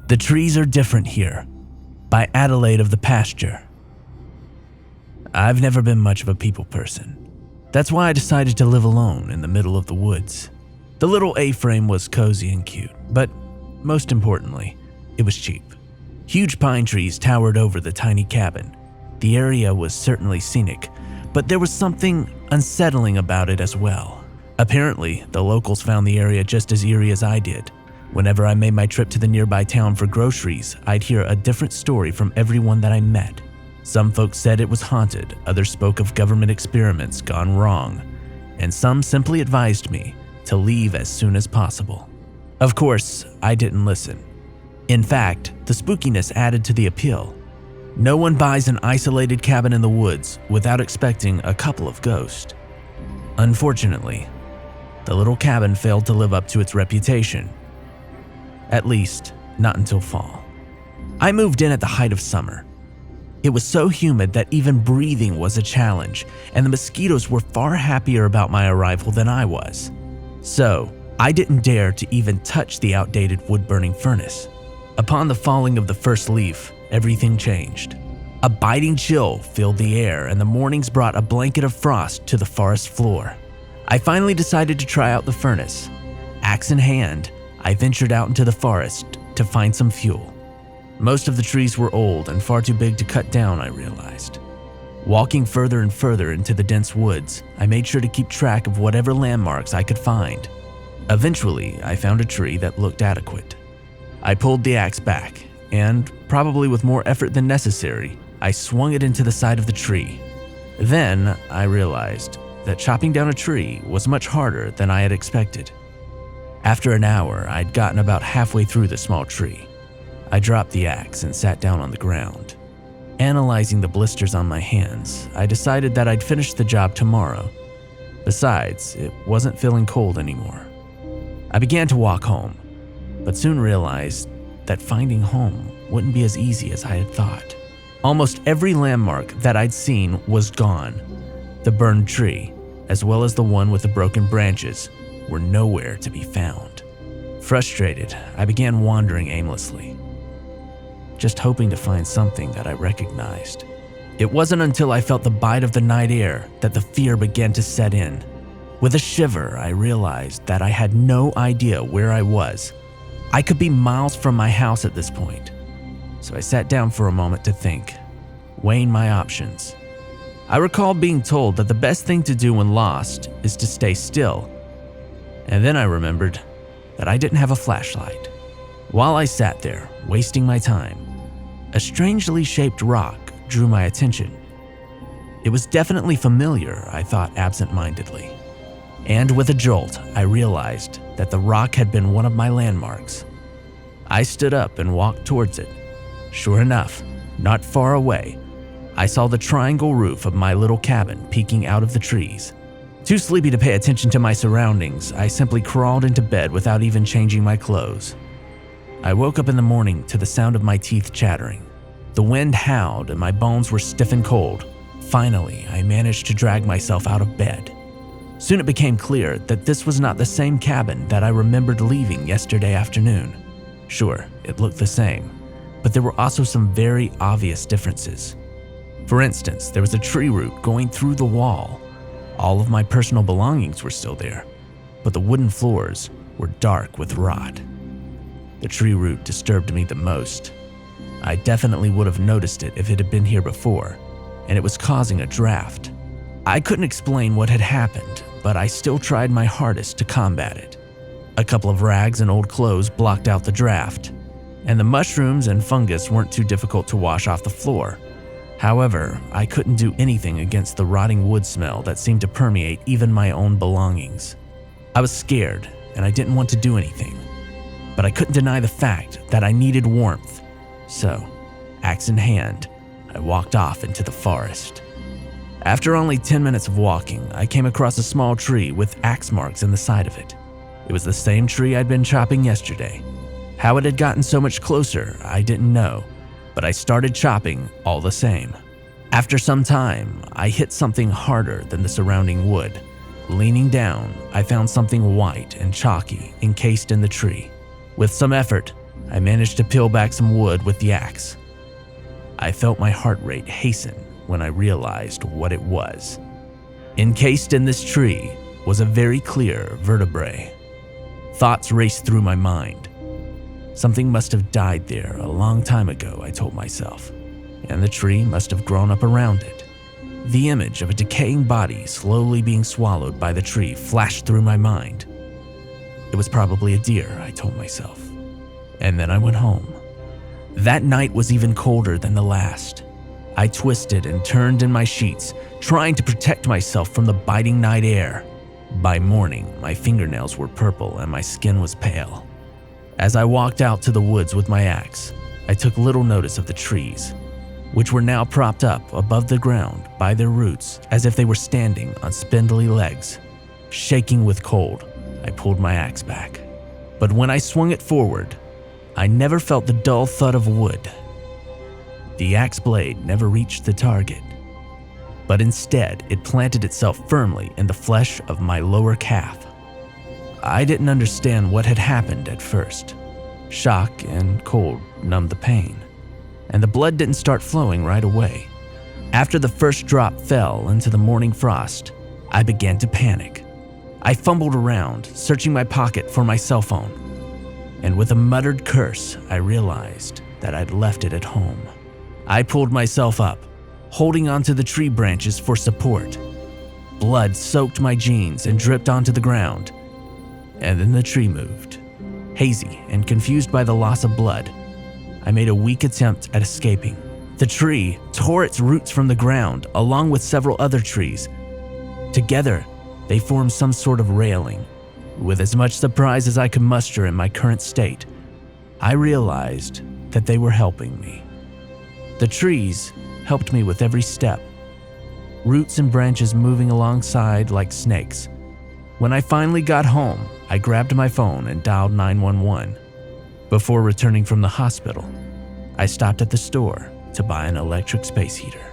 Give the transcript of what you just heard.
The Trees Are Different Here by Adelaide of the Pasture. I've never been much of a people person. That's why I decided to live alone in the middle of the woods. The little A-frame was cozy and cute, but most importantly, it was cheap. Huge pine trees towered over the tiny cabin. The area was certainly scenic, but there was something unsettling about it as well. Apparently, the locals found the area just as eerie as I did. Whenever I made my trip to the nearby town for groceries, I'd hear a different story from everyone that I met. Some folks said it was haunted, others spoke of government experiments gone wrong, and some simply advised me to leave as soon as possible. Of course, I didn't listen. In fact, the spookiness added to the appeal. No one buys an isolated cabin in the woods without expecting a couple of ghosts. Unfortunately, the little cabin failed to live up to its reputation. At least, not until fall. I moved in at the height of summer. It was so humid that even breathing was a challenge, and the mosquitoes were far happier about my arrival than I was. So, I didn't dare to even touch the outdated wood-burning furnace. Upon the falling of the first leaf, everything changed. A biting chill filled the air, and the mornings brought a blanket of frost to the forest floor. I finally decided to try out the furnace. Axe in hand, I ventured out into the forest to find some fuel. Most of the trees were old and far too big to cut down, I realized. Walking further and further into the dense woods, I made sure to keep track of whatever landmarks I could find. Eventually, I found a tree that looked adequate. I pulled the axe back, and, probably with more effort than necessary, I swung it into the side of the tree. Then, I realized that chopping down a tree was much harder than I had expected. After an hour, I'd gotten about halfway through the small tree. I dropped the axe and sat down on the ground. Analyzing the blisters on my hands, I decided that I'd finish the job tomorrow. Besides, it wasn't feeling cold anymore. I began to walk home, but soon realized that finding home wouldn't be as easy as I had thought. Almost every landmark that I'd seen was gone. The burned tree, as well as the one with the broken branches, were nowhere to be found. Frustrated, I began wandering aimlessly, just hoping to find something that I recognized. It wasn't until I felt the bite of the night air that the fear began to set in. With a shiver, I realized that I had no idea where I was. I could be miles from my house at this point. So I sat down for a moment to think, weighing my options. I recall being told that the best thing to do when lost is to stay still. And then I remembered that I didn't have a flashlight. While I sat there, wasting my time, a strangely shaped rock drew my attention. It was definitely familiar, I thought absent-mindedly. And with a jolt, I realized that the rock had been one of my landmarks. I stood up and walked towards it. Sure enough, not far away, I saw the triangle roof of my little cabin peeking out of the trees. Too sleepy to pay attention to my surroundings, I simply crawled into bed without even changing my clothes. I woke up in the morning to the sound of my teeth chattering. The wind howled and my bones were stiff and cold. Finally, I managed to drag myself out of bed. Soon it became clear that this was not the same cabin that I remembered leaving yesterday afternoon. Sure, it looked the same, but there were also some very obvious differences. For instance, there was a tree root going through the wall. All of my personal belongings were still there, but the wooden floors were dark with rot. The tree root disturbed me the most. I definitely would have noticed it if it had been here before, and it was causing a draft. I couldn't explain what had happened, but I still tried my hardest to combat it. A couple of rags and old clothes blocked out the draft, and the mushrooms and fungus weren't too difficult to wash off the floor. However, I couldn't do anything against the rotting wood smell that seemed to permeate even my own belongings. I was scared, and I didn't want to do anything, but I couldn't deny the fact that I needed warmth. So, axe in hand, I walked off into the forest. After only 10 minutes of walking, I came across a small tree with axe marks in the side of it. It was the same tree I'd been chopping yesterday. How it had gotten so much closer, I didn't know, but I started chopping all the same. After some time, I hit something harder than the surrounding wood. Leaning down, I found something white and chalky encased in the tree. With some effort, I managed to peel back some wood with the axe. I felt my heart rate hasten when I realized what it was. Encased in this tree was a very clear vertebrae. Thoughts raced through my mind. Something must have died there a long time ago, I told myself, and the tree must have grown up around it. The image of a decaying body slowly being swallowed by the tree flashed through my mind. It was probably a deer, I told myself. And then I went home. That night was even colder than the last. I twisted and turned in my sheets, trying to protect myself from the biting night air. By morning, my fingernails were purple and my skin was pale. As I walked out to the woods with my axe, I took little notice of the trees, which were now propped up above the ground by their roots as if they were standing on spindly legs. Shaking with cold, I pulled my axe back. But when I swung it forward, I never felt the dull thud of wood. The axe blade never reached the target, but instead it planted itself firmly in the flesh of my lower calf. I didn't understand what had happened at first. Shock and cold numbed the pain, and the blood didn't start flowing right away. After the first drop fell into the morning frost, I began to panic. I fumbled around, searching my pocket for my cell phone, and with a muttered curse, I realized that I'd left it at home. I pulled myself up, holding onto the tree branches for support. Blood soaked my jeans and dripped onto the ground, and then the tree moved. Hazy and confused by the loss of blood, I made a weak attempt at escaping. The tree tore its roots from the ground along with several other trees. Together, they formed some sort of railing. With as much surprise as I could muster in my current state, I realized that they were helping me. The trees helped me with every step, roots and branches moving alongside like snakes. When I finally got home, I grabbed my phone and dialed 911. Before returning from the hospital, I stopped at the store to buy an electric space heater.